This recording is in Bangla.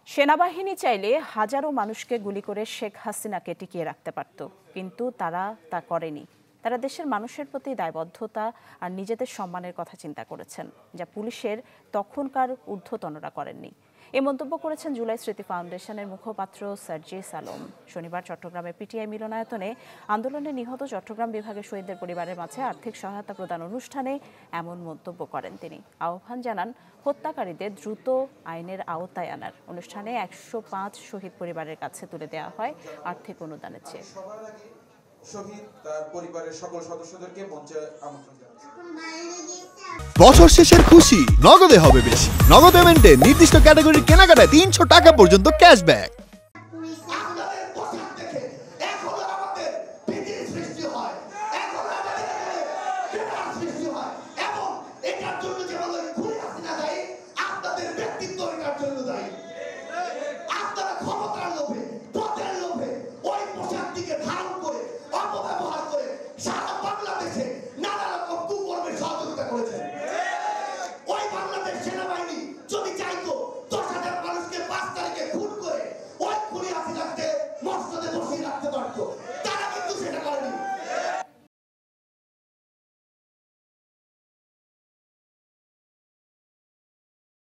সেনাবাহিনী চাইলে হাজারো মানুষকে গুলি করে শেখ হাসিনাকে টিকিয়ে রাখতে পারত, কিন্তু তারা তা করেনি। তারা দেশের মানুষের প্রতি দায়বদ্ধতা আর নিজেদের সম্মানের কথা চিন্তা করেছেন, যা পুলিশের তখনকার ঊর্ধ্বতনরা করেননি। এই মন্তব্য করেছেন জুলাই স্মৃতি ফাউন্ডেশনের মুখপাত্র সার্জিস আলম। শনিবার চট্টগ্রামের পিটিআই মিলনায়তনে আন্দোলনে নিহত চট্টগ্রাম বিভাগের শহীদদের পরিবারের মাঝে আর্থিক সহায়তা প্রদান অনুষ্ঠানে এমন মন্তব্য করেন তিনি। আহ্বান জানান হত্যাকারীদের দ্রুত আইনের আওতায় আনার। অনুষ্ঠানে 105 শহীদ পরিবারের কাছে তুলে দেওয়া হয় আর্থিক অনুদানের চেক। শহীদ তার পরিবারের সকল সদস্যদেরকে মঞ্চে আমন্ত্রণ জানাচ্ছি। বছর শেষের খুশি নগদে হবে বেশি। নগদ পেমেন্টে নির্দিষ্ট ক্যাটাগরির কেনাকাটায় 300 টাকা পর্যন্ত ক্যাশব্যাক।